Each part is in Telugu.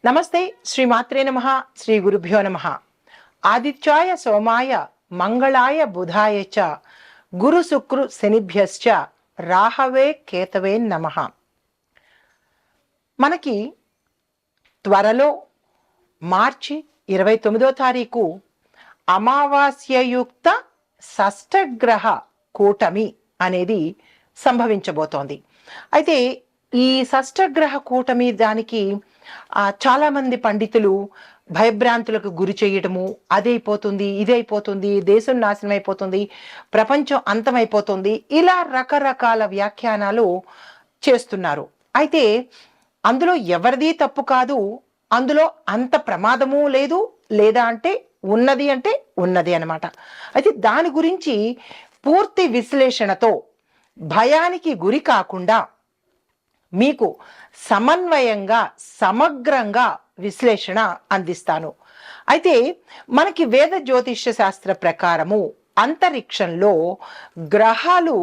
నమస్తే. శ్రీమాత్రే నమః. శ్రీ గురుభ్యో నమః. ఆదిత్యాయ సోమాయ మంగళాయ బుధాయ చ గురు శుక్రు శనిభ్యశ్చ రాహవే కేతవే నమః. మనకి త్వరలో మార్చి 29వ తారీఖు అమావాస్యయుక్త షష్టగ్రహ కూటమి అనేది సంభవించబోతోంది. అయితే ఈ షష్టగ్రహ కూటమి దానికి చాలామంది పండితులు భయభ్రాంతులకు గురి చేయటము, అదైపోతుంది ఇదైపోతుంది, దేశం నాశనం అయిపోతుంది, ప్రపంచం అంతమైపోతుంది, ఇలా రకరకాల వ్యాఖ్యానాలు చేస్తున్నారు. అయితే అందులో ఎవరిది తప్పు కాదు, అందులో అంత ప్రమాదము లేదు, లేదా అంటే ఉన్నది అనమాట. అయితే దాని గురించి పూర్తి విశ్లేషణతో భయానికి గురి కాకుండా మీకు సమన్వయంగా సమగ్రంగా విశ్లేషణ అందిస్తాను. అయితే మనకి వేద జ్యోతిష్య శాస్త్ర ప్రకారము అంతరిక్షంలో గ్రహాలు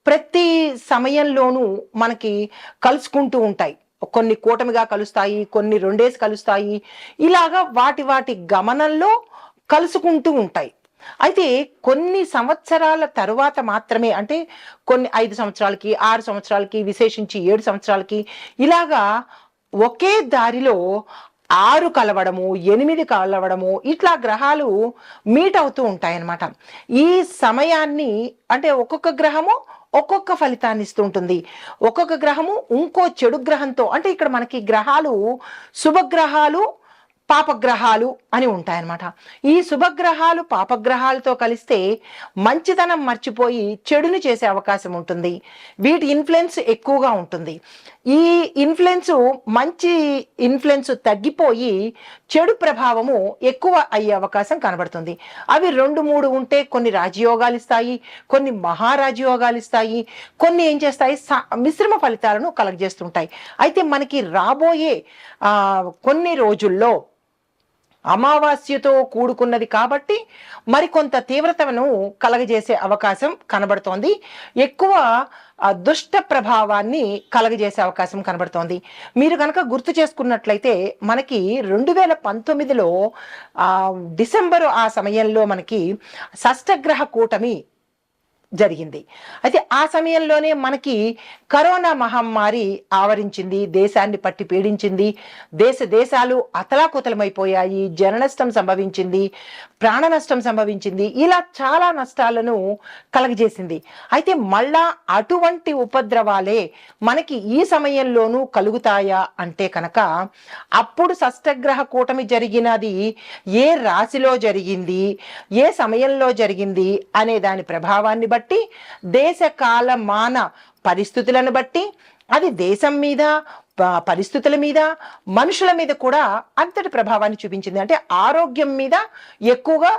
ప్రతి సమయంలోనూ మనకి కలుసుకుంటూ ఉంటాయి. కొన్ని కూటమిగా కలుస్తాయి, కొన్ని రెండేసి కలుస్తాయి, ఇలాగా వాటి గమనంలో కలుసుకుంటూ ఉంటాయి. అయితే కొన్ని సంవత్సరాల తరువాత మాత్రమే, అంటే కొన్ని 5 సంవత్సరాలకి, 6 సంవత్సరాలకి, విశేషించి 7 సంవత్సరాలకి, ఇలాగా ఒకే దారిలో 6 కలవడము, 8 కలవడము, ఇట్లా గ్రహాలు మీట్ అవుతూ ఉంటాయన్నమాట. ఈ సమయాన్ని అంటే ఒక్కొక్క గ్రహము ఒక్కొక్క ఫలితాన్ని ఇస్తూ ఉంటుంది. ఒక్కొక్క గ్రహము ఇంకో చెడు గ్రహంతో, అంటే ఇక్కడ మనకి గ్రహాలు శుభగ్రహాలు పాపగ్రహాలు అని ఉంటాయన్నమాట. ఈ శుభగ్రహాలు పాపగ్రహాలతో కలిస్తే మంచితనం మర్చిపోయి చెడుని చేసే అవకాశం ఉంటుంది. వీటి ఇన్ఫ్లుయెన్స్ ఎక్కువగా ఉంటుంది. ఈ మంచి ఇన్ఫ్లుయెన్స్ తగ్గిపోయి చెడు ప్రభావము ఎక్కువ అయ్యే అవకాశం కనబడుతుంది. అవి 2-3 ఉంటే కొన్ని రాజయోగాలు ఇస్తాయి, కొన్ని మహారాజయోగాలు ఇస్తాయి, కొన్ని ఏం చేస్తాయి, మిశ్రమ ఫలితాలను కలగజేస్తుంటాయి. అయితే మనకి రాబోయే కొన్ని రోజుల్లో అమావాస్యతో కూడుకున్నది కాబట్టి మరికొంత తీవ్రతను కలగజేసే అవకాశం కనబడుతోంది. ఎక్కువ దుష్ట ప్రభావాన్ని కలగజేసే అవకాశం కనబడుతోంది. మీరు కనుక గుర్తు చేసుకున్నట్లయితే మనకి 2019లో డిసెంబరు ఆ సమయంలో మనకి షష్టగ్రహ కూటమి జరిగింది. అయితే ఆ సమయంలోనే మనకి కరోనా మహమ్మారి ఆవరించింది, దేశాన్ని పట్టి పీడించింది, దేశాలు అతలాకుతలమైపోయాయి, జన నష్టం సంభవించింది, ప్రాణ నష్టం సంభవించింది, ఇలా చాలా నష్టాలను కలగజేసింది. అయితే మళ్ళా అటువంటి ఉపద్రవాలే మనకి ఈ సమయంలోనూ కలుగుతాయా అంటే కనుక, అప్పుడు షష్టగ్రహ కూటమి జరిగినది ఏ రాశిలో జరిగింది, ఏ సమయంలో జరిగింది అనే దాని ప్రభావాన్ని బట్టి, దేశ కాల మాన పరిస్థితులను బట్టి, అది దేశం మీద, పరిస్థితుల మీద, మనుషుల మీద కూడా అంతటి ప్రభావాన్ని చూపించింది. అంటే ఆరోగ్యం మీద ఎక్కువగా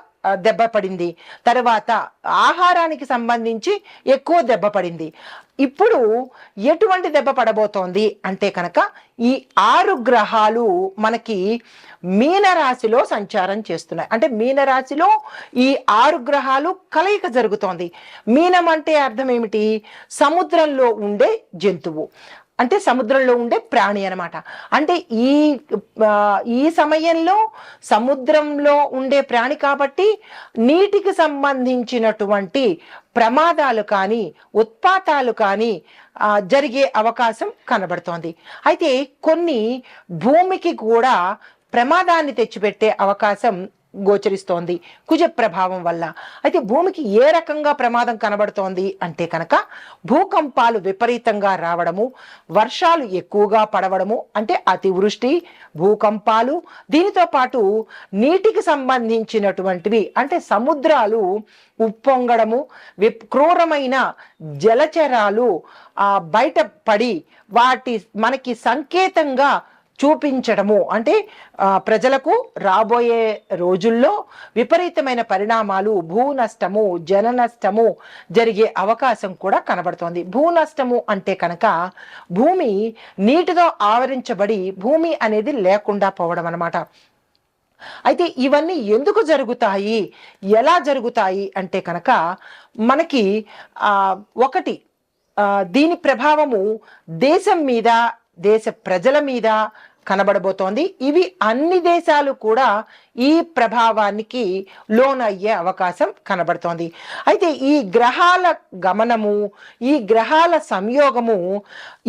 దెబ్బ పడింది. తర్వాత ఆహారానికి సంబంధించి ఎక్కువ దెబ్బ పడింది. ఇప్పుడు ఎటువంటి దెబ్బ పడబోతోంది అంటే కనుక, ఈ 6 గ్రహాలు మనకి మీనరాశిలో సంచారం చేస్తున్నాయి. అంటే మీనరాశిలో ఈ 6 గ్రహాలు కలయిక జరుగుతోంది. మీనం అంటే అర్థం ఏమిటి? సముద్రంలో ఉండే జంతువు, అంటే సముద్రంలో ఉండే ప్రాణి అనమాట. అంటే ఈ సమయంలో సముద్రంలో ఉండే ప్రాణి కాబట్టి నీటికి సంబంధించినటువంటి ప్రమాదాలు కానీ ఉత్పాతాలు కానీ జరిగే అవకాశం కనబడుతోంది. అయితే కొన్ని భూమికి కూడా ప్రమాదాన్ని తెచ్చిపెట్టే అవకాశం గోచరిస్తోంది కుజ ప్రభావం వల్ల. అయితే భూమికి ఏ రకంగా ప్రమాదం కనబడుతోంది అంటే కనుక, భూకంపాలు విపరీతంగా రావడము, వర్షాలు ఎక్కువగా పడవడము, అంటే అతివృష్టి, భూకంపాలు, దీనితో పాటు నీటికి సంబంధించినటువంటివి, అంటే సముద్రాలు ఉప్పొంగడము, క్రూరమైన జలచరాలు బయటపడి వాటి మనకి సంకేతంగా చూపించడము, అంటే ప్రజలకు రాబోయే రోజుల్లో విపరీతమైన పరిణామాలు, భూ నష్టము, జన నష్టము జరిగే అవకాశం కూడా కనబడుతోంది. భూ నష్టము అంటే కనుక భూమి నీటితో ఆవరించబడి భూమి అనేది లేకుండా పోవడం అన్నమాట. అయితే ఇవన్నీ ఎందుకు జరుగుతాయి, ఎలా జరుగుతాయి అంటే కనుక, మనకి ఒకటి దీని ప్రభావము దేశం మీద, దేశ ప్రజల మీద, కనబడబోతోంది. ఇవి అన్ని దేశాలు కూడా ఈ ప్రభావానికి లోనయ్యే అవకాశం కనబడుతోంది. అయితే ఈ గ్రహాల గమనము, ఈ గ్రహాల సంయోగము,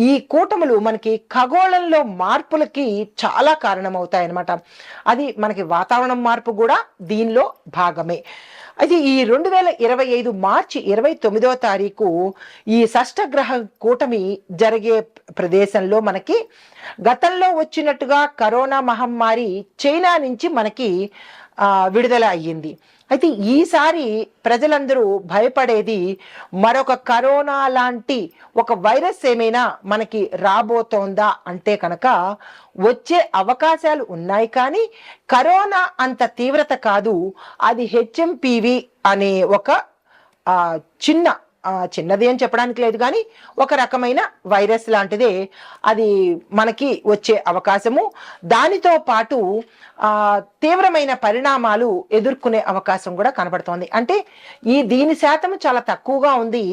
ఈ కూటములు మనకి ఖగోళంలో మార్పులకి చాలా కారణమవుతాయన్నమాట. అది మనకి వాతావరణం మార్పు కూడా దీనిలో భాగమే. అయితే ఈ 2025 మార్చి 29వ తారీఖు ఈ షష్టగ్రహ కూటమి జరిగే ప్రదేశంలో మనకి గతంలో వచ్చినట్టుగా కరోనా మహమ్మారి చైనా నుంచి మనకి విడుదల అయ్యింది. అయితే ఈసారి ప్రజలందరూ భయపడేది మరొక కరోనా లాంటి ఒక వైరస్ ఏమైనా మనకి రాబోతోందా అంటే కనుక వచ్చే అవకాశాలు ఉన్నాయి, కానీ కరోనా అంత తీవ్రత కాదు. అది హెచ్ఎంపివి అనే ఒక చిన్నది అని చెప్పడానికి లేదు, కానీ ఒక రకమైన వైరస్ లాంటిదే అది మనకి వచ్చే అవకాశము, దానితో పాటు తీవ్రమైన పరిణామాలు ఎదుర్కొనే అవకాశం కూడా కనబడుతోంది. అంటే దీని శాతము చాలా తక్కువగా ఉంది,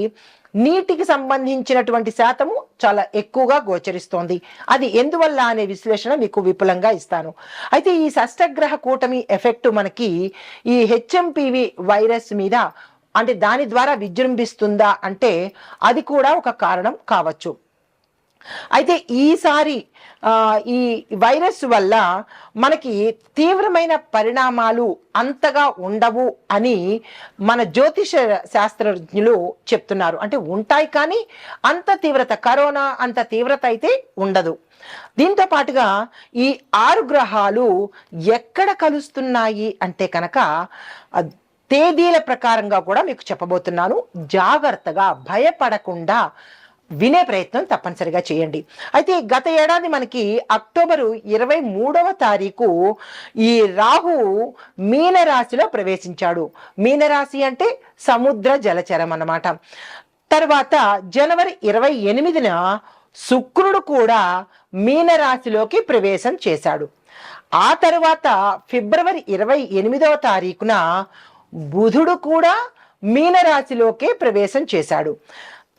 నీటికి సంబంధించినటువంటి శాతము చాలా ఎక్కువగా గోచరిస్తోంది. అది ఎందువల్ల అనే విశ్లేషణ మీకు విపులంగా ఇస్తాను. అయితే ఈ షష్టగ్రహ కూటమి ఎఫెక్ట్ మనకి ఈ హెచ్ఎంపివి వైరస్ మీద అంటే దాని ద్వారా విజృంభిస్తుందా అంటే అది కూడా ఒక కారణం కావచ్చు. అయితే ఈసారి ఈ వైరస్ వల్ల మనకి తీవ్రమైన పరిణామాలు అంతగా ఉండవు అని మన జ్యోతిష శాస్త్రజ్ఞులు చెప్తున్నారు. అంటే ఉంటాయి, కానీ అంత తీవ్రత, కరోనా అంత తీవ్రత అయితే ఉండదు. దీంతో పాటుగా ఈ 6 గ్రహాలు ఎక్కడ కలుస్తున్నాయి అంటే కనుక తేదీల ప్రకారంగా కూడా మీకు చెప్పబోతున్నాను. జాగ్రత్తగా భయపడకుండా వినే ప్రయత్నం తప్పనిసరిగా చేయండి. అయితే గత ఏడాది మనకి అక్టోబరు 23వ తారీఖు ఈ రాహు మీనరాశిలో ప్రవేశించాడు. మీనరాశి అంటే సముద్ర జలచరం అన్నమాట. తర్వాత జనవరి 28న శుక్రుడు కూడా మీనరాశిలోకి ప్రవేశం చేశాడు. ఆ తర్వాత ఫిబ్రవరి 28వ తారీఖున బుధుడు కూడా మీనరాశిలోకే ప్రవేశం చేశాడు.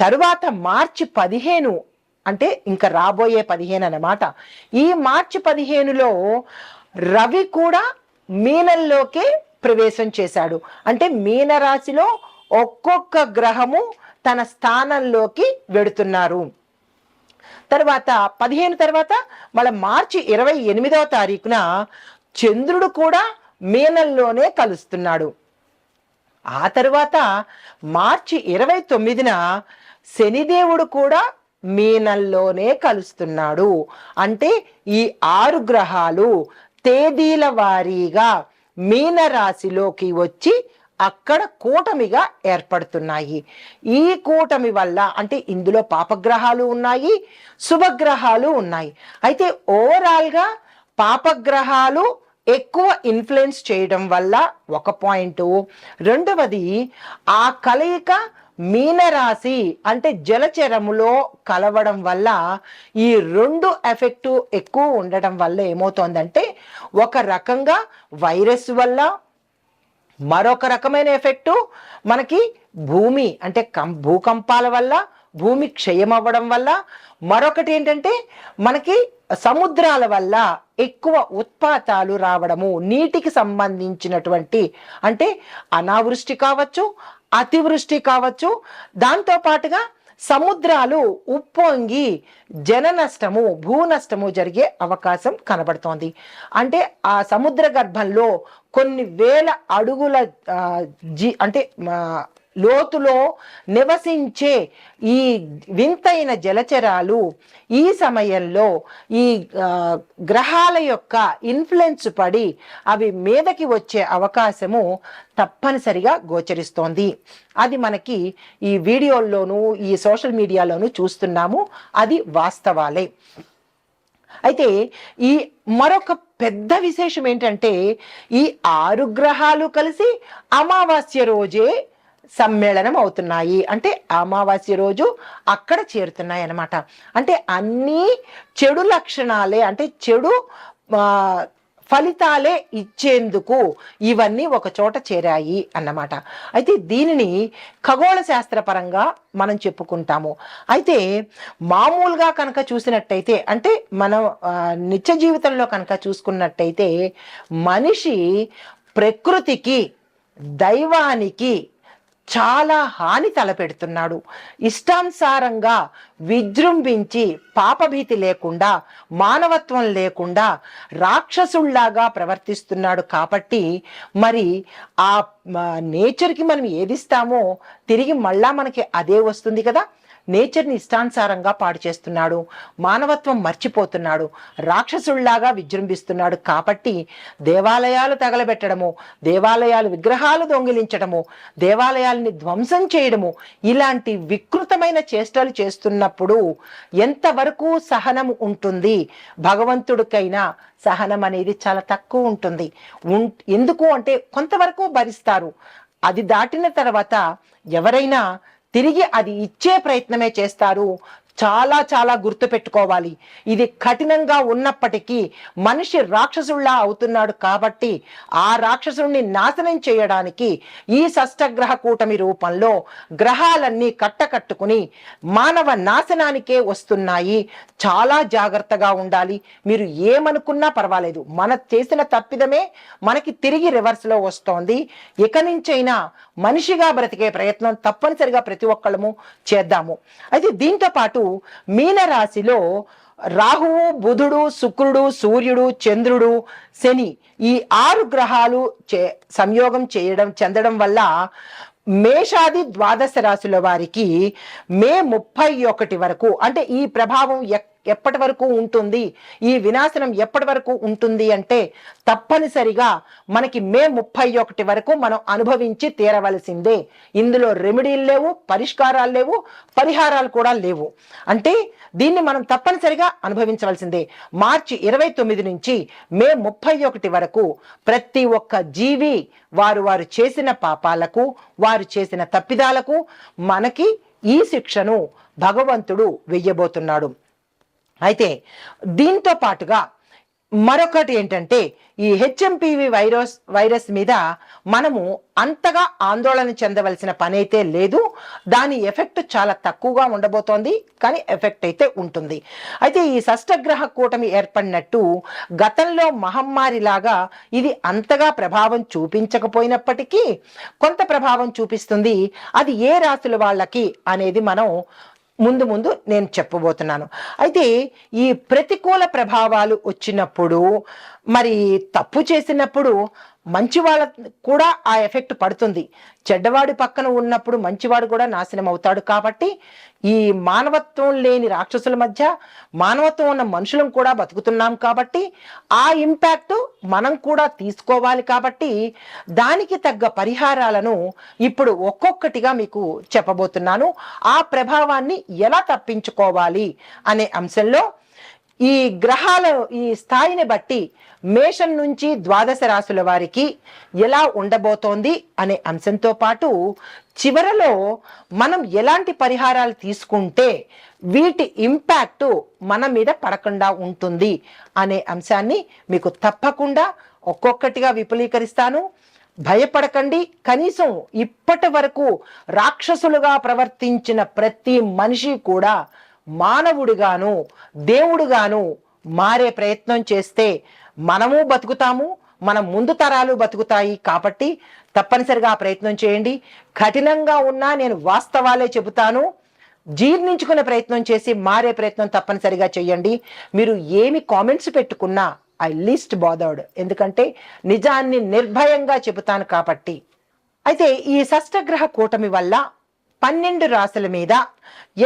తరువాత మార్చి 15 అంటే ఇంకా రాబోయే 15 అన్నమాట. ఈ మార్చి 15లో రవి కూడా మీనంలోకే ప్రవేశం చేశాడు. అంటే మీనరాశిలో ఒక్కొక్క గ్రహము తన స్థానంలోకి వెడుతున్నారు. తర్వాత 15 తర్వాత మళ్ళీ మార్చి 28వ తారీఖున చంద్రుడు కూడా మీనంలోనే కలుస్తున్నాడు. ఆ తర్వాత మార్చి 29న శనిదేవుడు కూడా మీనంలోనే కలుస్తున్నాడు. అంటే ఈ 6 గ్రహాలు తేదీల వారీగా మీనరాశిలోకి వచ్చి అక్కడ కూటమిగా ఏర్పడుతున్నాయి. ఈ కూటమి వల్ల అంటే ఇందులో పాపగ్రహాలు ఉన్నాయి, శుభగ్రహాలు ఉన్నాయి. అయితే ఓవరాల్గా పాపగ్రహాలు ఎక్కువ ఇన్ఫ్లుయెన్స్ చేయడం వల్ల ఒక పాయింట్, రెండవది ఆ కలయిక మీనరాశి అంటే జలచరములో కలవడం వల్ల ఈ 2 ఎఫెక్టు ఎక్కువ ఉండడం వల్ల ఏమవుతోందంటే ఒక రకంగా వైరస్ వల్ల, మరొక రకమైన ఎఫెక్టు మనకి భూమి అంటే భూకంపాల వల్ల, భూమి క్షయం అవ్వడం వల్ల, మరొకటి ఏంటంటే మనకి సముద్రాల వల్ల ఎక్కువ ఉత్పాతాలు రావడము, నీటికి సంబంధించినటువంటి అంటే అనావృష్టి కావచ్చు, అతివృష్టి కావచ్చు, దాంతో పాటుగా సముద్రాలు ఉప్పొంగి జన నష్టము, భూ నష్టము జరిగే అవకాశం కనబడుతోంది. అంటే ఆ సముద్ర గర్భంలో కొన్ని వేల అడుగుల అంటే లోతులో నివసించే ఈ వింతైన జలచరాలు ఈ సమయంలో ఈ గ్రహాల యొక్క ఇన్ఫ్లుయెన్స్ పడి అవి మీదకి వచ్చే అవకాశము తప్పనిసరిగా గోచరిస్తోంది. అది మనకి ఈ వీడియోల్లోనూ ఈ సోషల్ మీడియాలోనూ చూస్తున్నాము, అది వాస్తవాలే. అయితే ఈ మరొక పెద్ద విశేషం ఏంటంటే ఈ 6 గ్రహాలు కలిసి అమావాస్య రోజే సమ్మేళనం అవుతున్నాయి. అంటే అమావాస్య రోజు అక్కడ చేరుతున్నాయి అన్నమాట. అంటే అన్నీ చెడు లక్షణాలే, అంటే చెడు ఫలితాలే ఇచ్చేందుకు ఇవన్నీ ఒక చోట చేరాయి అన్నమాట. అయితే దీనిని ఖగోళ శాస్త్రపరంగా మనం చెప్పుకుంటాము. అయితే మామూలుగా కనుక చూసినట్టయితే, అంటే మనం నిత్య జీవితంలో కనుక చూసుకున్నట్టయితే, మనిషి ప్రకృతికి, దైవానికి చాలా హాని తలపెడుతున్నాడు. ఇష్టానుసారంగా విజృంభించి పాపభీతి లేకుండా, మానవత్వం లేకుండా రాక్షసుల్లాగా ప్రవర్తిస్తున్నాడు. కాబట్టి మరి ఆ నేచర్కి మనం ఏదిస్తామో తిరిగి మళ్ళా మనకి అదే వస్తుంది కదా. నేచర్ని ఇష్టానుసారంగా పాడు చేస్తున్నాడు, మానవత్వం మర్చిపోతున్నాడు, రాక్షసుల్లాగా విజృంభిస్తున్నాడు. కాబట్టి దేవాలయాలు తగలబెట్టడము, దేవాలయాలు విగ్రహాలు దొంగిలించడము, దేవాలయాలని ధ్వంసం చేయడము, ఇలాంటి వికృతమైన చేష్టలు చేస్తున్నప్పుడు ఎంతవరకు సహనం ఉంటుంది? భగవంతుడికైనా సహనం అనేది చాలా తక్కువ ఉంటుంది. ఎందుకు అంటే కొంతవరకు భరిస్తారు. అది దాటిన తర్వాత ఎవరైనా తిరిగి అది ఇచ్చే ప్రయత్నమే చేస్తారు. చాలా చాలా గుర్తు పెట్టుకోవాలి. ఇది కఠినంగా ఉన్నప్పటికీ మనిషి రాక్షసుల్లా అవుతున్నాడు. కాబట్టి ఆ రాక్షసుడిని నాశనం చేయడానికి ఈ షష్టగ్రహ కూటమి రూపంలో గ్రహాలన్నీ కట్టకట్టుకుని మానవ నాశనానికే వస్తున్నాయి. చాలా జాగ్రత్తగా ఉండాలి. మీరు ఏమనుకున్నా పర్వాలేదు, మన చేసిన తప్పిదమే మనకి తిరిగి రివర్స్లో వస్తోంది. ఇక నుంచైనా మనిషిగా బ్రతికే ప్రయత్నం తప్పనిసరిగా ప్రతి ఒక్కళ్ళము చేద్దాము. అయితే దీంతో పాటు మీనరాశిలో రాహువు, బుధుడు, శుక్రుడు, సూర్యుడు, చంద్రుడు, శని, ఈ 6 గ్రహాలు సంయోగం చెందడం వల్ల మేషాది ద్వాదశ రాశుల వారికి మే 31 వరకు, అంటే ఈ ప్రభావం ఎప్పటి వరకు ఉంటుంది, ఈ వినాశనం ఎప్పటి వరకు ఉంటుంది అంటే తప్పనిసరిగా మనకి మే 31 వరకు మనం అనుభవించి తీరవలసిందే. ఇందులో రెమెడీలు లేవు, పరిష్కారాలు లేవు, పరిహారాలు కూడా లేవు. అంటే దీన్ని మనం తప్పనిసరిగా అనుభవించవలసిందే. మార్చి 29 నుంచి మే 31 వరకు ప్రతి ఒక్క జీవి వారు చేసిన పాపాలకు, వారు చేసిన తప్పిదాలకు మనకి ఈ శిక్షను భగవంతుడు వెయ్యబోతున్నాడు. అయితే దీంతో పాటుగా మరొకటి ఏంటంటే, ఈ హెచ్ఎంపివి వైరస్ మీద మనము అంతగా ఆందోళన చెందవలసిన పని అయితే లేదు. దాని ఎఫెక్ట్ చాలా తక్కువగా ఉండబోతోంది, కానీ ఎఫెక్ట్ అయితే ఉంటుంది. అయితే ఈ షష్టగ్రహ కూటమి ఏర్పడినట్టు గతంలో మహమ్మారిలాగా ఇది అంతగా ప్రభావం చూపించకపోయినప్పటికీ కొంత ప్రభావం చూపిస్తుంది. అది ఏ రాశుల వాళ్ళకి అనేది మనం ముందు నేను చెప్పబోతున్నాను. అయితే ఈ ప్రతికూల ప్రభావాలు వచ్చినప్పుడు, మరి తప్పు చేసినప్పుడు మంచివాళ్ళ కూడా ఆ ఎఫెక్ట్ పడుతుంది. చెడ్డవాడి పక్కన ఉన్నప్పుడు మంచివాడు కూడా నాశనం అవుతాడు. కాబట్టి ఈ మానవత్వం లేని రాక్షసుల మధ్య మానవత్వం ఉన్న మనుషులం కూడా బతుకుతున్నాం. కాబట్టి ఆ ఇంపాక్ట్ మనం కూడా తీసుకోవాలి. కాబట్టి దానికి తగ్గ పరిహారాలను ఇప్పుడు ఒక్కొక్కటిగా మీకు చెప్పబోతున్నాను. ఆ ప్రభావాన్ని ఎలా తప్పించుకోవాలి అనే అంశంలో ఈ గ్రహాల ఈ స్థాయిని బట్టి మేషం నుంచి ద్వాదశ రాశుల వారికి ఎలా ఉండబోతోంది అనే అంశంతో పాటు చివరలో మనం ఎలాంటి పరిహారాలు తీసుకుంటే వీటి ఇంపాక్ట్ మన మీద పడకుండా ఉంటుంది అనే అంశాన్ని మీకు తప్పకుండా ఒక్కొక్కటిగా విపులీకరిస్తాను. భయపడకండి. కనీసం ఇప్పటి వరకు రాక్షసులుగా ప్రవర్తించిన ప్రతి మనిషి కూడా మానవుడిగాను, దేవుడుగాను మారే ప్రయత్నం చేస్తే మనము బతుకుతాము, మన ముందు తరాలు బతుకుతాయి. కాబట్టి తప్పనిసరిగా ఆ ప్రయత్నం చేయండి. కఠినంగా ఉన్నా నేను వాస్తవాలే చెబుతాను. జీర్ణించుకునే ప్రయత్నం చేసి మారే ప్రయత్నం తప్పనిసరిగా చేయండి. మీరు ఏమి కామెంట్స్ పెట్టుకున్నా ఐ లీస్ట్ బాదర్డ్, ఎందుకంటే నిజాన్ని నిర్భయంగా చెబుతాను కాబట్టి. అయితే ఈ షష్టగ్రహ కూటమి వల్ల 12 రాశుల మీద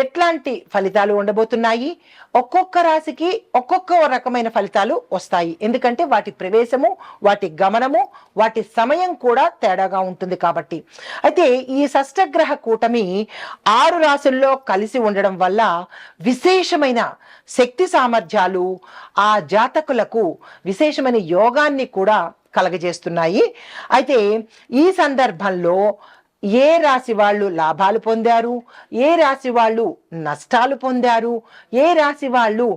ఎట్లాంటి ఫలితాలు ఉండబోతున్నాయి? ఒక్కొక్క రాశికి ఒక్కొక్క రకమైన ఫలితాలు వస్తాయి. ఎందుకంటే వాటి ప్రవేశము, వాటి గమనము, వాటి సమయం కూడా తేడాగా ఉంటుంది కాబట్టి. అయితే ఈ షష్టగ్రహ కూటమి 6 రాశుల్లో కలిసి ఉండడం వల్ల విశేషమైన శక్తి సామర్థ్యాలు, ఆ జాతకులకు విశేషమైన యోగాన్ని కూడా కలగజేస్తున్నాయి. అయితే ఈ సందర్భంలో ఏ రాశి వాళ్ళు లాభాలు పొందారు, ఏ రాశి వాళ్ళు నష్టాలు పొందారు, ఏ రాశి వాళ్ళు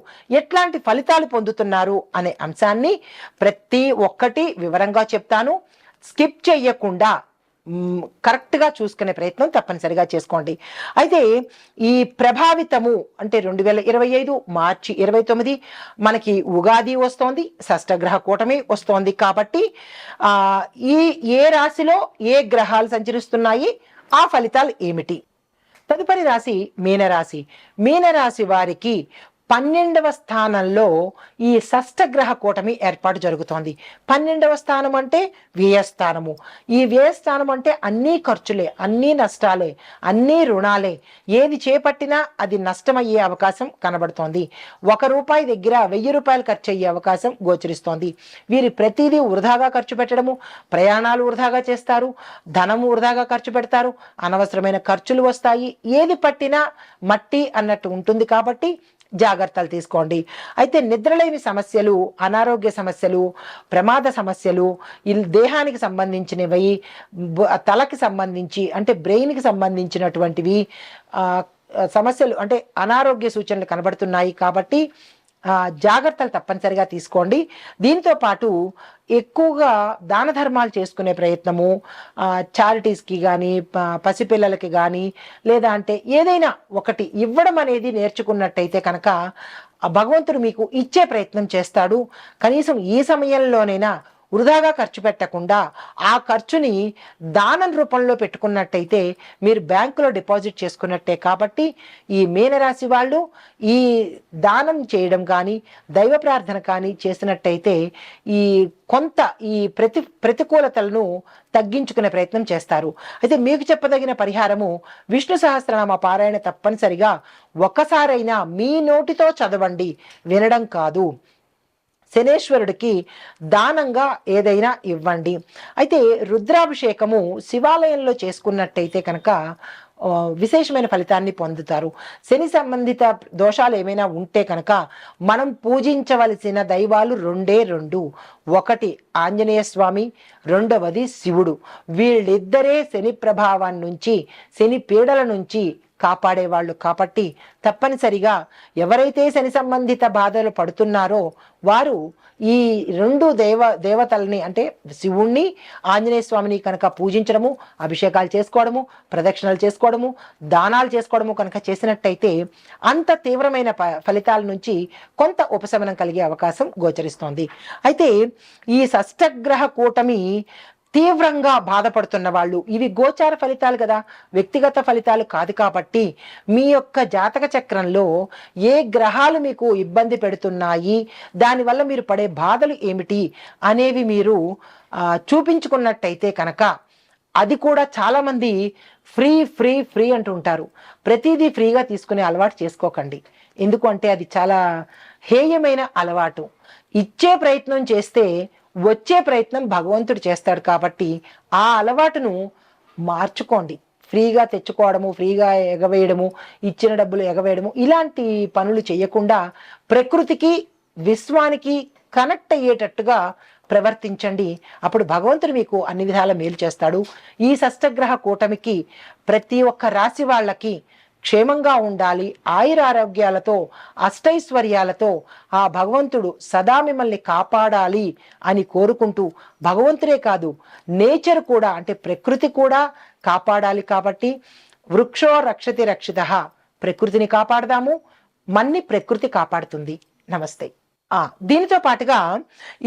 ఎట్లాంటి ఫలితాలు పొందుతున్నారు అనే అంశాన్ని ప్రతి ఒక్కటి వివరంగా చెప్తాను. స్కిప్ చెయ్యకుండా కరెక్ట్గా చూసుకునే ప్రయత్నం తప్పనిసరిగా చేసుకోండి. అయితే ఈ ప్రభావితము అంటే 2025 మార్చి 29 మనకి ఉగాది వస్తోంది, షష్టగ్రహ కూటమి వస్తోంది. కాబట్టి ఏ రాశిలో ఏ గ్రహాలు సంచరిస్తున్నాయి, ఆ ఫలితాలు ఏమిటి? తదుపరి రాశి మీనరాశి. మీనరాశి వారికి 12వ స్థానంలో ఈ షష్టగ్రహ కూటమి ఏర్పాటు జరుగుతోంది. 12వ స్థానం అంటే వ్యయస్థానము. ఈ వ్యయస్థానం అంటే అన్నీ ఖర్చులే, అన్నీ నష్టాలే, అన్నీ రుణాలే. ఏది చేపట్టినా అది నష్టమయ్యే అవకాశం కనబడుతోంది. ₹1 దగ్గర ₹1000 ఖర్చు అయ్యే అవకాశం గోచరిస్తోంది. వీరి ప్రతిదీ వృధాగా ఖర్చు పెట్టడము, ప్రయాణాలు వృధాగా చేస్తారు, ధనము వృధాగా ఖర్చు పెడతారు, అనవసరమైన ఖర్చులు వస్తాయి. ఏది పట్టినా మట్టి అన్నట్టు ఉంటుంది. కాబట్టి జాగ్రత్తలు తీసుకోండి. అయితే నిద్రలేని సమస్యలు, అనారోగ్య సమస్యలు, ప్రమాద సమస్యలు, దేహానికి సంబంధించినవి, తలకి సంబంధించి అంటే బ్రెయిన్కి సంబంధించినటువంటివి సమస్యలు అంటే అనారోగ్య సూచనలు కనబడుతున్నాయి. కాబట్టి జాగ్రత్తలు తప్పనిసరిగా తీసుకోండి. దీంతో పాటు ఎక్కువగా దాన ధర్మాలు చేసుకునే ప్రయత్నము, చారిటీస్కి కానీ, పసిపిల్లలకి కానీ, లేదా అంటే ఏదైనా ఒకటి ఇవ్వడం అనేది నేర్చుకున్నట్టయితే కనుక భగవంతుడు మీకు ఇచ్చే ప్రయత్నం చేస్తాడు. కనీసం ఈ సమయంలోనైనా వృధాగా ఖర్చు పెట్టకుండా ఆ ఖర్చుని దానం రూపంలో పెట్టుకున్నట్టయితే మీరు బ్యాంకులో డిపాజిట్ చేసుకున్నట్టే. కాబట్టి ఈ మీనరాశి వాళ్ళు ఈ దానం చేయడం కానీ, దైవ ప్రార్థన కానీ చేసినట్టయితే ఈ కొంత ఈ ప్రతికూలతలను తగ్గించుకునే ప్రయత్నం చేస్తారు. అయితే మీకు చెప్పదగిన పరిహారము విష్ణు సహస్రనామ పారాయణ తప్పనిసరిగా ఒక్కసారైనా మీ నోటితో చదవండి, వినడం కాదు. శనేశ్వరుడికి దానంగా ఏదైనా ఇవ్వండి. అయితే రుద్రాభిషేకము శివాలయంలో చేసుకున్నట్టయితే కనుక విశేషమైన ఫలితాన్ని పొందుతారు. శని సంబంధిత దోషాలు ఏమైనా ఉంటే కనుక మనం పూజించవలసిన దైవాలు రెండు. ఒకటి ఆంజనేయ స్వామి, రెండవది శివుడు. వీళ్ళిద్దరే శని ప్రభావం నుంచి, శని పీడల నుంచి కాపాడేవాళ్ళు. కాబట్టి తప్పనిసరిగా ఎవరైతే శని సంబంధిత బాధలు పడుతున్నారో వారు ఈ రెండు దేవతల్ని అంటే శివుణ్ణి, ఆంజనేయ స్వామిని కనుక పూజించడము, అభిషేకాలు చేసుకోవడము, ప్రదక్షిణలు చేసుకోవడము, దానాలు చేసుకోవడము కనుక చేసినట్టయితే అంత తీవ్రమైన ఫలితాల నుంచి కొంత ఉపశమనం కలిగే అవకాశం గోచరిస్తోంది. అయితే ఈ షష్టగ్రహ కూటమి తీవ్రంగా బాధపడుతున్న వాళ్ళు, ఇవి గోచార ఫలితాలు కదా, వ్యక్తిగత ఫలితాలు కాదు. కాబట్టి మీ యొక్క జాతక చక్రంలో ఏ గ్రహాలు మీకు ఇబ్బంది పెడుతున్నాయి, దానివల్ల మీరు పడే బాధలు ఏమిటి అనేవి మీరు చూపించుకున్నట్టయితే కనుక అది కూడా చాలామంది ఫ్రీ ఫ్రీ ఫ్రీ అంటుంటారు. ప్రతిదీ ఫ్రీగా తీసుకునే అలవాటు చేసుకోకండి. ఎందుకు అంటే అది చాలా హేయమైన అలవాటు. ఇచ్చే ప్రయత్నం చేస్తే వచ్చే ప్రయత్నం భగవంతుడు చేస్తాడు. కాబట్టి ఆ అలవాటును మార్చుకోండి. ఫ్రీగా తెచ్చుకోవడము, ఫ్రీగా ఎగవేయడము, ఇచ్చిన డబ్బులు ఎగవేయడము, ఇలాంటి పనులు చేయకుండా ప్రకృతికి, విశ్వానికి కనెక్ట్ అయ్యేటట్టుగా ప్రవర్తించండి. అప్పుడు భగవంతుడు మీకు అన్ని విధాల మేలు చేస్తాడు. ఈ షష్టగ్రహ కూటమికి ప్రతి ఒక్క రాశి వాళ్ళకి క్షేమంగా ఉండాలి, ఆయురారోగ్యాలతో, అష్టైశ్వర్యాలతో ఆ భగవంతుడు సదా మిమ్మల్ని కాపాడాలి అని కోరుకుంటూ, భగవంతుడే కాదు నేచర్ కూడా అంటే ప్రకృతి కూడా కాపాడాలి. కాబట్టి వృక్షో రక్షతి రక్షితః, ప్రకృతిని కాపాడదాము, మన్ని ప్రకృతి కాపాడుతుంది. నమస్తే. దీనితో పాటుగా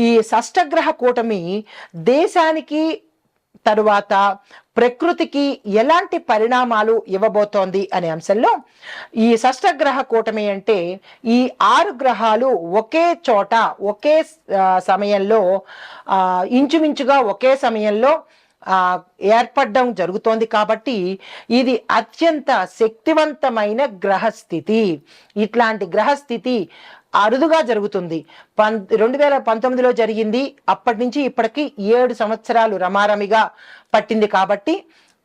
ఈ షష్టగ్రహ కూటమి దేశానికి తరువాత ప్రకృతికి ఎలాంటి పరిణామాలు ఇవ్వబోతోంది అనే అంశంలో ఈ షష్టగ్రహ కూటమి అంటే ఈ 6 గ్రహాలు ఒకే చోట ఒకే సమయంలో ఇంచుమించుగా ఒకే సమయంలో ఏర్పడడం జరుగుతోంది. కాబట్టి ఇది అత్యంత శక్తివంతమైన గ్రహస్థితి. ఇట్లాంటి గ్రహస్థితి అరుదుగా జరుగుతుంది. 2019లో జరిగింది. అప్పటి నుంచి ఇప్పటికి 7 సంవత్సరాలు రమారమిగా పట్టింది. కాబట్టి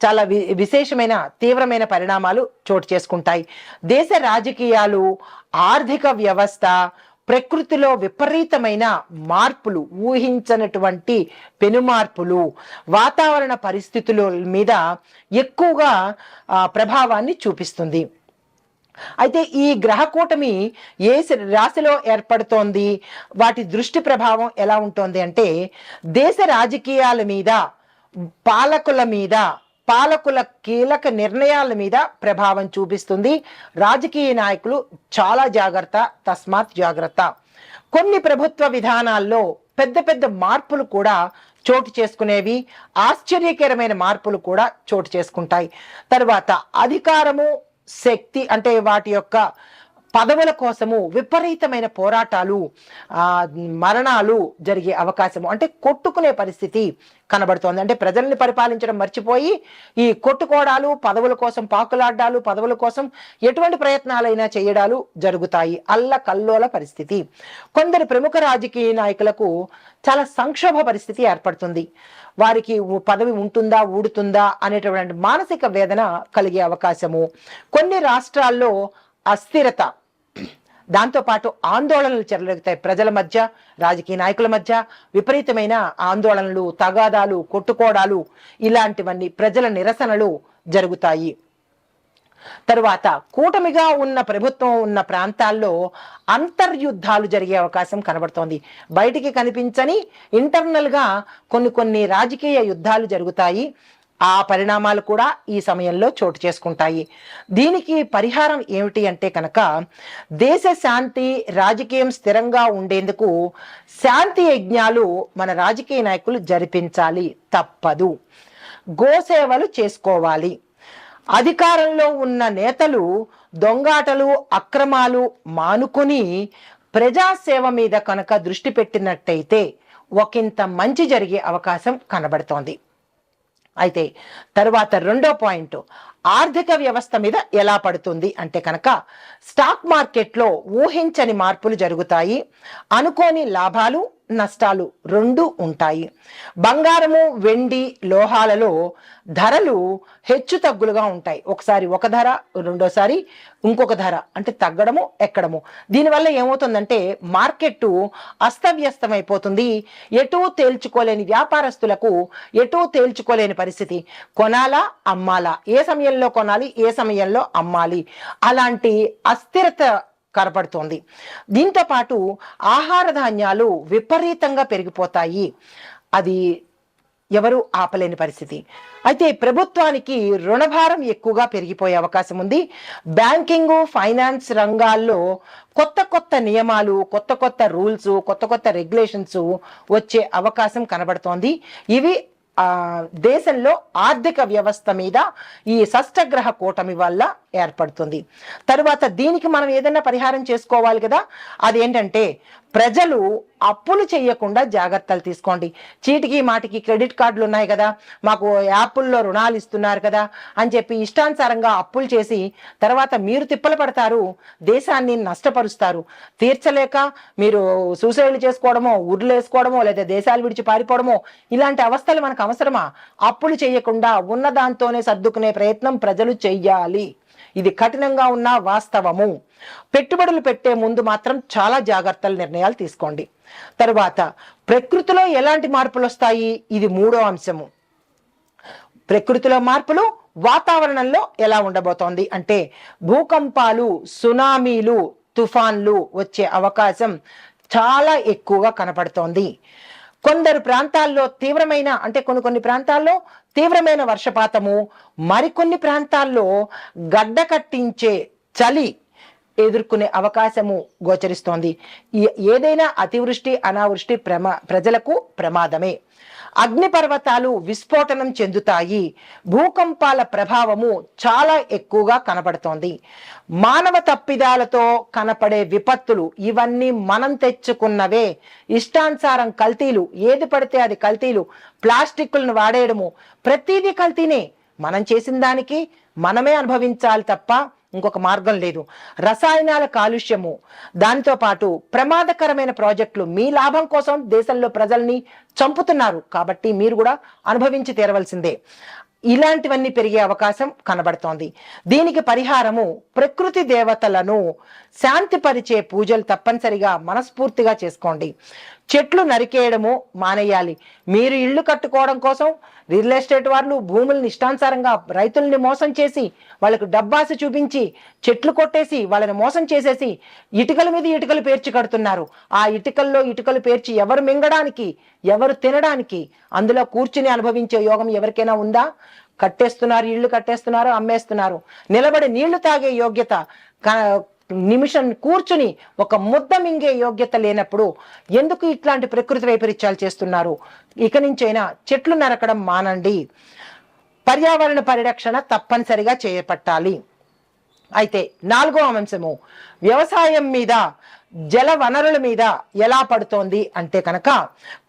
చాలా విశేషమైన తీవ్రమైన పరిణామాలు చోటు చేసుకుంటాయి. దేశ రాజకీయాలు, ఆర్థిక వ్యవస్థ, ప్రకృతిలో విపరీతమైన మార్పులు, ఊహించనటువంటి పెనుమార్పులు, వాతావరణ పరిస్థితుల మీద ఎక్కువగా ప్రభావాన్ని చూపిస్తుంది. అయితే ఈ గ్రహ కూటమి ఏ రాశిలో ఏర్పడుతోంది, వాటి దృష్టి ప్రభావం ఎలా ఉంటుంది అంటే దేశ రాజకీయాల మీద, పాలకుల మీద, పాలకుల కీలక నిర్ణయాల మీద ప్రభావం చూపిస్తుంది. రాజకీయ నాయకులు చాలా జాగ్రత్త, తస్మాత్ జాగ్రత్త. కొన్ని ప్రభుత్వ విధానాల్లో పెద్ద పెద్ద మార్పులు కూడా చోటు చేసుకునేవి, ఆశ్చర్యకరమైన మార్పులు కూడా చోటు చేసుకుంటాయి. తర్వాత అధికారము, శక్తి అంటే వాటి యొక్క పదవుల కోసము విపరీతమైన పోరాటాలు, మరణాలు జరిగే అవకాశము, అంటే కొట్టుకునే పరిస్థితి కనబడుతోంది. అంటే ప్రజల్ని పరిపాలించడం మర్చిపోయి ఈ కొట్టుకోవడాలు, పదవుల కోసం పాకులాడ్డాలు, పదవుల కోసం ఎటువంటి ప్రయత్నాలైనా చేయడాలు జరుగుతాయి. అల్లకల్లోల పరిస్థితి. కొందరు ప్రముఖ రాజకీయ నాయకులకు చాలా సంక్షోభ పరిస్థితి ఏర్పడుతుంది. వారికి పదవి ఉంటుందా, ఊడుతుందా అనేటువంటి మానసిక వేదన కలిగే అవకాశము. కొన్ని రాష్ట్రాల్లో అస్థిరత, దాంతోపాటు ఆందోళనలు చెలరేగుతాయి. ప్రజల మధ్య, రాజకీయ నాయకుల మధ్య విపరీతమైన ఆందోళనలు, తగాదాలు, కొట్టుకోవడాలు, ఇలాంటివన్నీ ప్రజల నిరసనలు జరుగుతాయి. తరువాత కూటమిగా ఉన్న ప్రభుత్వం ఉన్న ప్రాంతాల్లో అంతర్యుద్ధాలు జరిగే అవకాశం కనబడుతోంది. బయటికి కనిపించని ఇంటర్నల్ గా కొన్ని రాజకీయ యుద్ధాలు జరుగుతాయి. ఆ పరిణామాలు కూడా ఈ సమయంలో చోటు చేసుకుంటాయి. దీనికి పరిహారం ఏమిటి అంటే కనుక దేశ శాంతి, రాజకీయం స్థిరంగా ఉండేందుకు శాంతి యజ్ఞాలు మన రాజకీయ నాయకులు జరిపించాలి, తప్పదు. గోసేవలు చేసుకోవాలి. అధికారంలో ఉన్న నేతలు దొంగాటలు, అక్రమాలు మానుకొని ప్రజాసేవ మీద కనుక దృష్టి పెట్టినట్టయితే ఒకంత మంచి జరిగే అవకాశం కనబడుతోంది. అయితే తరువాత రెండో పాయింట్, ఆర్థిక వ్యవస్థ మీద ఎలా పడుతుంది అంటే కనుక స్టాక్ మార్కెట్లో ఊహించని మార్పులు జరుగుతాయి. అనుకోని లాభాలు, నష్టాలు రెండు ఉంటాయి. బంగారము, వెండి, లోహాలలో ధరలు హెచ్చు తగ్గులుగా ఉంటాయి. ఒకసారి ఒక ధర, రెండోసారి ఇంకొక ధర, అంటే తగ్గడము, ఎక్కడము. దీనివల్ల ఏమవుతుందంటే మార్కెట్ అస్తవ్యస్తమైపోతుంది. ఎటూ తేల్చుకోలేని వ్యాపారస్తులకు ఎటూ తేల్చుకోలేని పరిస్థితి. కొనాలా, అమ్మాలా, ఏ సమయంలో కొనాలి, ఏ సమయంలో అమ్మాలి, అలాంటి అస్థిరత కనపడుతోంది. దీంతో పాటు ఆహార ధాన్యాలు విపరీతంగా పెరిగిపోతాయి. అది ఎవరు ఆపలేని పరిస్థితి. అయితే ప్రభుత్వానికి రుణభారం ఎక్కువగా పెరిగిపోయే అవకాశం ఉంది. బ్యాంకింగ్, ఫైనాన్స్ రంగాల్లో కొత్త నియమాలు, కొత్త రూల్స్, కొత్త రెగ్యులేషన్స్ వచ్చే అవకాశం కనబడుతోంది. ఇవి దేశంలో ఆర్థిక వ్యవస్థ మీద ఈ షష్టగ్రహ కూటమి వల్ల ఏర్పడుతుంది. తరువాత దీనికి మనం ఏదైనా పరిహారం చేసుకోవాలి కదా. అదేంటంటే ప్రజలు అప్పులు చేయకుండా జాగ్రత్తలు తీసుకోండి. చీటికి మాటికి క్రెడిట్ కార్డులు ఉన్నాయి కదా, మాకు యాప్ల్లో రుణాలు ఇస్తున్నారు కదా అని చెప్పి ఇష్టానుసారంగా అప్పులు చేసి తర్వాత మీరు తిప్పలు పడతారు, దేశాన్ని నష్టపరుస్తారు. తీర్చలేక మీరు సూసైడ్లు చేసుకోవడమో, ఉర్లు వేసుకోవడమో, లేదా దేశాలు విడిచి పారిపోవడమో, ఇలాంటి అవస్థలు మనకు అవసరమా? అప్పులు చేయకుండా ఉన్న దాంతోనే సర్దుకునే ప్రయత్నం ప్రజలు చెయ్యాలి. ఇది కఠినంగా ఉన్న వాస్తవము. పెట్టుబడులు పెట్టే ముందు మాత్రం చాలా జాగ్రత్తలు, నిర్ణయాలు తీసుకోండి. తరువాత ప్రకృతిలో ఎలాంటి మార్పులు వస్తాయి, ఇది మూడో అంశము. ప్రకృతిలో మార్పులు వాతావరణంలో ఎలా ఉండబోతోంది అంటే భూకంపాలు, సునామీలు, తుఫాన్లు వచ్చే అవకాశం చాలా ఎక్కువగా కనపడుతోంది. కొందరు ప్రాంతాల్లో తీవ్రమైన, అంటే కొన్ని ప్రాంతాల్లో తీవ్రమైన వర్షపాతము, మరికొన్ని ప్రాంతాల్లో గడ్డ కట్టించే చలి ఎదుర్కొనే అవకాశము గోచరిస్తోంది. ఏదైనా అతివృష్టి, అనావృష్టి ప్రజలకు ప్రమాదమే. అగ్నిపర్వతాలు విస్ఫోటనం చెందుతాయి. భూకంపాల ప్రభావము చాలా ఎక్కువగా కనపడుతోంది. మానవ తప్పిదాలతో కనపడే విపత్తులు ఇవన్నీ మనం తెచ్చుకున్నవే. ఇష్టానుసారం కల్తీలు, ఏది పడితే అది కల్తీలు, ప్లాస్టిక్లను వాడేయడము, ప్రతిదీ కల్తీనే. మనం చేసిన దానికి మనమే అనుభవించాలి తప్ప ఇంకొక మార్గం లేదు. రసాయనాల కాలుష్యము, దానితో పాటు ప్రమాదకరమైన ప్రాజెక్టులు మీ లాభం కోసం దేశంలో ప్రజల్ని చంపుతున్నారు. కాబట్టి మీరు కూడా అనుభవించి తీరవలసిందే. ఇలాంటివన్నీ పెరిగే అవకాశం కనబడుతోంది. దీనికి పరిహారము ప్రకృతి దేవతలను శాంతిపరిచే పూజలు తప్పనిసరిగా మనస్ఫూర్తిగా చేసుకోండి. చెట్లు నరికేయడము మానేయాలి. మీరు ఇళ్ళు కట్టుకోవడం కోసం రియల్ ఎస్టేట్ వాళ్ళు భూముల్ని ఇష్టానుసారంగా రైతుల్ని మోసం చేసి వాళ్ళకు డబ్బాసి చూపించి చెట్లు కొట్టేసి వాళ్ళని మోసం చేసేసి ఇటుకల మీద ఇటుకలు పేర్చి కడుతున్నారు. ఆ ఇటుకల్లో ఇటుకలు పేర్చి ఎవరు మింగడానికి, ఎవరు తినడానికి, అందులో కూర్చుని అనుభవించే యోగం ఎవరికైనా ఉందా? కట్టేస్తున్నారు, ఇళ్ళు కట్టేస్తున్నారు, అమ్మేస్తున్నారు. నిలబడి నీళ్లు తాగే యోగ్యత, నిమిషం కూర్చుని ఒక ముద్ద మింగే యోగ్యత లేనప్పుడు ఎందుకు ఇట్లాంటి ప్రకృతి వైపరీత్యాలు చేస్తున్నారు? ఇక నుంచైనా చెట్లు నరకడం మానండి. పర్యావరణ పరిరక్షణ తప్పనిసరిగా చేపట్టాలి. అయితే 4వ అంశము వ్యవసాయం మీద, జల వనరుల మీద ఎలా పడుతోంది అంటే కనుక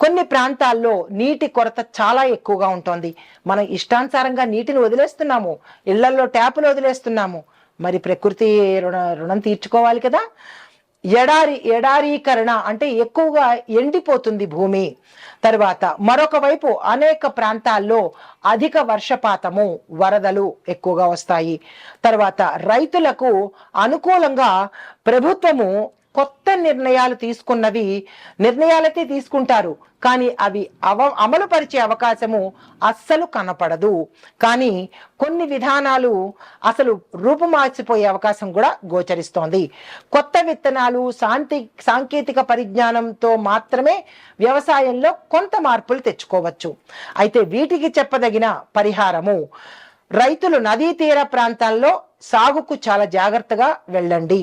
కొన్ని ప్రాంతాల్లో నీటి కొరత చాలా ఎక్కువగా ఉంటుంది. మనం ఇష్టానుసారంగా నీటిని వదిలేస్తున్నాము, ఇళ్లల్లో ట్యాపులు వదిలేస్తున్నాము. మరి ప్రకృతి రుణం తీర్చుకోవాలి కదా. ఎడారీకరణ అంటే ఎక్కువగా ఎండిపోతుంది భూమి. తర్వాత మరొక వైపు అనేక ప్రాంతాల్లో అధిక వర్షపాతము, వరదలు ఎక్కువగా వస్తాయి. తర్వాత రైతులకు అనుకూలంగా ప్రభుత్వము కొత్త నిర్ణయాలైతే తీసుకుంటారు, కానీ అవి అమలు పరిచే అవకాశము అస్సలు కనపడదు. కానీ కొన్ని విధానాలు అసలు రూపుమార్చిపోయే అవకాశం కూడా గోచరిస్తోంది. కొత్త విత్తనాలు, సాంకేతిక పరిజ్ఞానంతో మాత్రమే వ్యవసాయంలో కొంత మార్పులు తెచ్చుకోవచ్చు. అయితే వీటికి చెప్పదగిన పరిహారము, రైతులు నదీ తీర ప్రాంతాల్లో సాగుకు చాలా జాగ్రత్తగా వెళ్ళండి.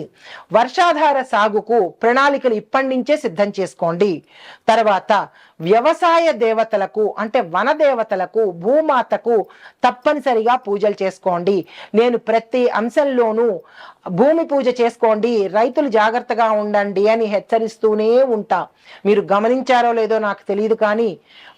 వర్షాధార సాగుకు ప్రణాళికలు ఇప్పటి నుంచే సిద్ధం చేసుకోండి. తర్వాత వ్యవసాయ దేవతలకు అంటే వన దేవతలకు, భూమాతకు తప్పనిసరిగా పూజలు చేసుకోండి. నేను ప్రతి అంశంలోనూ భూమి పూజ చేసుకోండి, రైతులు జాగ్రత్తగా ఉండండి అని హెచ్చరిస్తూనే ఉంటా. మీరు గమనించారో లేదో నాకు తెలియదు, కానీ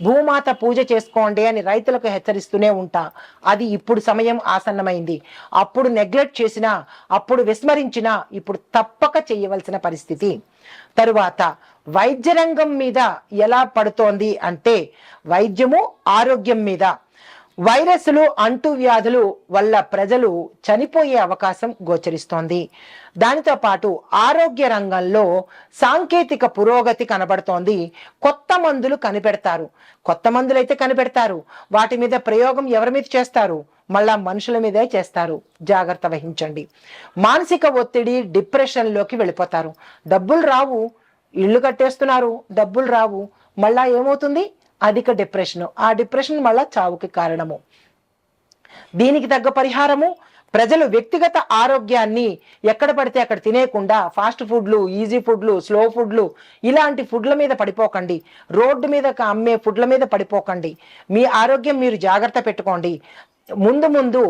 భూమాత పూజ చేసుకోండి అని రైతులకు హెచ్చరిస్తూనే ఉంటా. అది ఇప్పుడు సమయం ఆసన్నమైంది. అప్పుడు నెగ్లెక్ట్ చేసినా, అప్పుడు విస్మరించినా ఇప్పుడు తప్పక చేయవలసిన పరిస్థితి. తరువాత వైద్య రంగం మీద ఎలా పడుతోంది అంటే వైద్యము, ఆరోగ్యం మీద. వైరస్లు, అంటువ్యాధులు వల్ల ప్రజలు చనిపోయే అవకాశం గోచరిస్తోంది. దానితో పాటు ఆరోగ్య రంగంలో సాంకేతిక పురోగతి కనబడుతోంది. కొత్త మందులు కనిపెడతారు. కొత్త మందులు అయితే కనిపెడతారు, వాటి మీద ప్రయోగం ఎవరి మీద చేస్తారు? మళ్ళా మనుషుల మీదే చేస్తారు. జాగ్రత్త వహించండి. మానసిక ఒత్తిడి, డిప్రెషన్లోకి వెళ్ళిపోతారు. డబ్బులు రావు, ఇళ్ళు కట్టేస్తున్నారు, డబ్బులు రావు, మళ్ళా ఏమవుతుంది? అధిక డిప్రెషన్. ఆ డిప్రెషన్ మళ్ళా చావుకి కారణము. దీనికి తగ్గ పరిహారము, ప్రజలు వ్యక్తిగత ఆరోగ్యాన్ని ఎక్కడ పడితే అక్కడ తినేయకుండా ఫాస్ట్ ఫుడ్లు, ఈజీ ఫుడ్లు, స్లో ఫుడ్లు ఇలాంటి ఫుడ్ల మీద పడిపోకండి. రోడ్డు మీద అమ్మే ఫుడ్ల మీద పడిపోకండి. మీ ఆరోగ్యం మీరు జాగ్రత్త పెట్టుకోండి. ముందు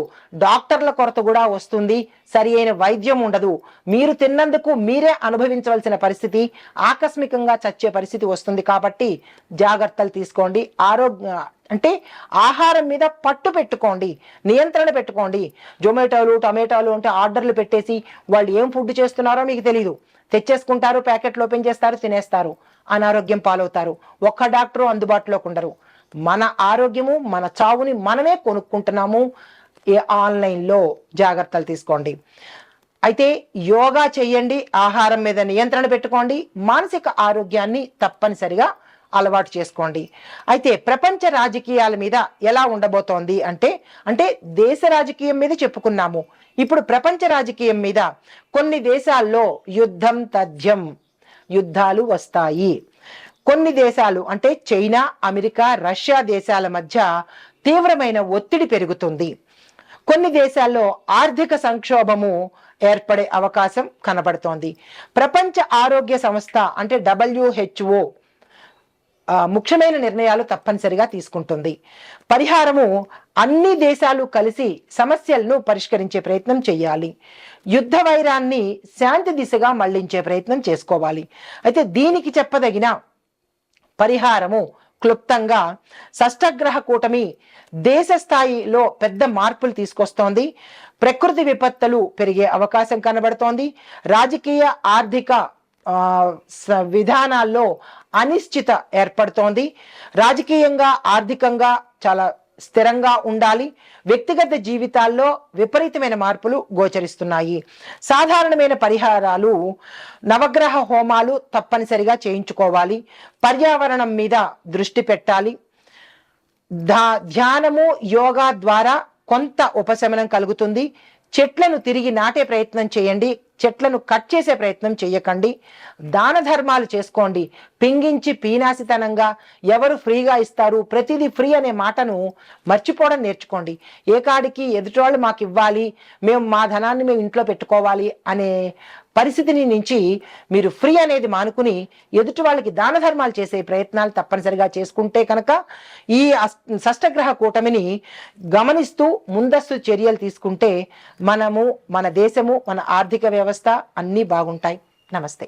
డాక్టర్ల కొరత కూడా వస్తుంది, సరి అయిన వైద్యం ఉండదు. మీరు తిన్నందుకు మీరే అనుభవించవలసిన పరిస్థితి, ఆకస్మికంగా చచ్చే పరిస్థితి వస్తుంది. కాబట్టి జాగ్రత్తలు తీసుకోండి. అంటే ఆహారం మీద పట్టు పెట్టుకోండి, నియంత్రణ పెట్టుకోండి. జొమాటోలు, టమాటోలు అంటే ఆర్డర్లు పెట్టేసి వాళ్ళు ఏం ఫుడ్ చేస్తున్నారో మీకు తెలీదు, తెచ్చేసుకుంటారు, ప్యాకెట్లు ఓపెన్ చేస్తారు, తినేస్తారు, అనారోగ్యం పాలవుతారు. ఒక్క డాక్టరు అందుబాటులోకి ఉండరు. మన ఆరోగ్యము, మన చావుని మనమే కొనుక్కుంటున్నాము ఆన్లైన్లో. జాగ్రత్తలు తీసుకోండి. అయితే యోగా చేయండి, ఆహారం మీద నియంత్రణ పెట్టుకోండి, మానసిక ఆరోగ్యాన్ని తప్పనిసరిగా అలవాటు చేసుకోండి. అయితే ప్రపంచ రాజకీయాల మీద ఎలా ఉండబోతోంది అంటే దేశ రాజకీయం మీద చెప్పుకున్నాము. ఇప్పుడు ప్రపంచ రాజకీయం మీద కొన్ని దేశాల్లో యుద్ధం తథ్యం, యుద్ధాలు వస్తాయి. కొన్ని దేశాలు అంటే చైనా, అమెరికా, రష్యా దేశాల మధ్య తీవ్రమైన ఒత్తిడి పెరుగుతుంది. కొన్ని దేశాల్లో ఆర్థిక సంక్షోభము ఏర్పడే అవకాశం కనబడుతోంది. ప్రపంచ ఆరోగ్య సంస్థ అంటే WHO ముఖ్యమైన నిర్ణయాలు తప్పనిసరిగా తీసుకుంటుంది. పరిహారము, అన్ని దేశాలు కలిసి సమస్యలను పరిష్కరించే ప్రయత్నం చేయాలి. యుద్ధ వైరాన్ని శాంతి దిశగా మళ్లించే ప్రయత్నం చేసుకోవాలి. అయితే దీనికి చెప్పదగిన పరిహారము క్లుప్తంగా షష్టగ్రహ కూటమి దేశ స్థాయిలో పెద్ద మార్పులు తీసుకొస్తోంది. ప్రకృతి విపత్తులు పెరిగే అవకాశం కనబడుతోంది. రాజకీయ, ఆర్థిక విధానాల్లో అనిశ్చిత ఏర్పడుతోంది. రాజకీయంగా, ఆర్థికంగా చాలా స్థిరంగా ఉండాలి. వ్యక్తిగత జీవితాల్లో విపరీతమైన మార్పులు గోచరిస్తున్నాయి. సాధారణమైన పరిహారాలు, నవగ్రహ హోమాలు తప్పనిసరిగా చేయించుకోవాలి. పర్యావరణం మీద దృష్టి పెట్టాలి. ధ్యానము, యోగా ద్వారా కొంత ఉపశమనం కలుగుతుంది. చెట్లను తిరిగి నాటే ప్రయత్నం చేయండి. చెట్లను కట్ చేసే ప్రయత్నం చేయకండి. దాన ధర్మాలు చేసుకోండి. పింగించి పీనాసితనంగా ఎవరు ఫ్రీగా ఇస్తారు, ప్రతిదీ ఫ్రీ అనే మాటను మర్చిపోవడం నేర్చుకోండి. ఏకాడికి ఎదుటివాళ్ళు మాకు ఇవ్వాలి, మేము మా ధనాన్ని మేము ఇంట్లో పెట్టుకోవాలి అనే పరిస్థితిని నుంచి మీరు ఫ్రీ అనేది మానుకుని ఎదుటి వాళ్ళకి దాన ధర్మాలు చేసే ప్రయత్నాలు తప్పనిసరిగా చేసుకుంటే కనుక ఈ షష్టగ్రహ కూటమిని గమనిస్తూ ముందస్తు చర్యలు తీసుకుంటే మనము, మన దేశము, మన ఆర్థిక వ్యవస్థ అన్నీ బాగుంటాయి. నమస్తే.